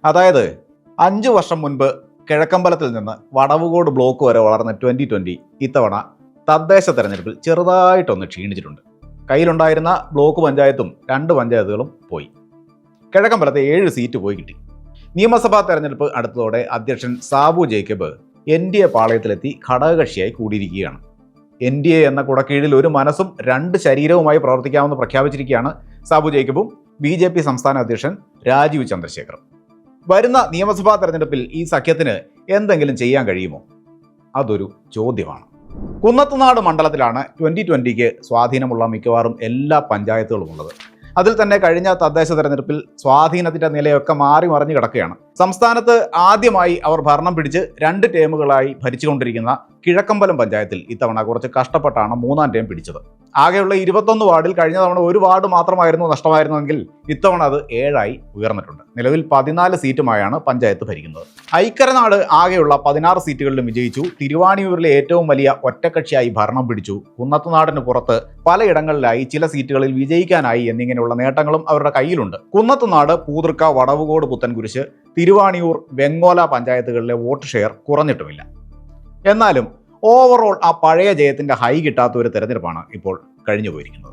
അതായത് 5 വർഷം മുൻപ് കിഴക്കമ്പലത്തിൽ നിന്ന് വടവുകോട് ബ്ലോക്ക് വരെ വളർന്ന 2020 ഇത്തവണ തദ്ദേശ തെരഞ്ഞെടുപ്പിൽ ചെറുതായിട്ടൊന്ന് ക്ഷീണിച്ചിട്ടുണ്ട്. കയ്യിലുണ്ടായിരുന്ന ബ്ലോക്ക് പഞ്ചായത്തും 2 പഞ്ചായത്തുകളും പോയി. കിഴക്കമ്പലത്തെ 7 സീറ്റ് പോയി കിട്ടി. നിയമസഭാ തെരഞ്ഞെടുപ്പ് അടുത്തതോടെ അധ്യക്ഷൻ സാബു ജേക്കബ് NDA പാളയത്തിലെത്തി ഘടകകക്ഷിയായി കൂടിയിരിക്കുകയാണ്. NDA എന്ന കുടക്കീഴിൽ ഒരു മനസ്സും 2 ശരീരവുമായി പ്രവർത്തിക്കാമെന്ന് പ്രഖ്യാപിച്ചിരിക്കുകയാണ് സാബു ജേക്കബും BJP സംസ്ഥാന അധ്യക്ഷൻ രാജീവ് ചന്ദ്രശേഖറും. വരുന്ന നിയമസഭാ തെരഞ്ഞെടുപ്പിൽ ഈ സഖ്യത്തിന് എന്തെങ്കിലും ചെയ്യാൻ കഴിയുമോ? അതൊരു ചോദ്യമാണ്. കുന്നത്തുനാട് മണ്ഡലത്തിലാണ് 2020 സ്വാധീനമുള്ള മിക്കവാറും എല്ലാ പഞ്ചായത്തുകളും ഉള്ളത്. അതിൽ തന്നെ കഴിഞ്ഞ തദ്ദേശ തെരഞ്ഞെടുപ്പിൽ സ്വാധീനത്തിന്റെ നിലയൊക്കെ മാറി മറിഞ്ഞു കിടക്കുകയാണ്. സംസ്ഥാനത്ത് ആദ്യമായി അവർ ഭരണം പിടിച്ച് 2 ടേമുകളായി ഭരിച്ചുകൊണ്ടിരിക്കുന്ന കിഴക്കമ്പലം പഞ്ചായത്തിൽ ഇത്തവണ കുറച്ച് കഷ്ടപ്പെട്ടാണ് 3ാം ടേം പിടിച്ചത്. ആകെയുള്ള 21 വാർഡിൽ കഴിഞ്ഞ തവണ 1 വാർഡ് മാത്രമായിരുന്നു നഷ്ടമായിരുന്നെങ്കിൽ ഇത്തവണ അത് 7ആയി ഉയർന്നിട്ടുണ്ട്. നിലവിൽ 14 സീറ്റുമായാണ് പഞ്ചായത്ത് ഭരിക്കുന്നത്. ഐക്കരനാട് ആകെയുള്ള 16 സീറ്റുകളിലും വിജയിച്ചു. തിരുവാണിയൂരിലെ ഏറ്റവും വലിയ ഒറ്റക്കക്ഷിയായി ഭരണം പിടിച്ചു. കുന്നത്തുനാടിന് പുറത്ത് പലയിടങ്ങളിലായി ചില സീറ്റുകളിൽ വിജയിക്കാനായി എന്നിങ്ങനെയുള്ള നേട്ടങ്ങളും അവരുടെ കയ്യിലുണ്ട്. കുന്നത്തുനാട്, പൂതൃക്ക, വടവുകോട്, പുത്തൻകുരിശ്, തിരുവാണിയൂർ, വെങ്ങോല പഞ്ചായത്തുകളിലെ വോട്ട് ഷെയർ കുറഞ്ഞിട്ടുമില്ല. എന്നാലും ഓവറോൾ ആ പഴയ ജയത്തിന്റെ ഹൈ കിട്ടാത്ത ഒരു തെരഞ്ഞെടുപ്പാണ് ഇപ്പോൾ കഴിഞ്ഞു പോയിരിക്കുന്നത്.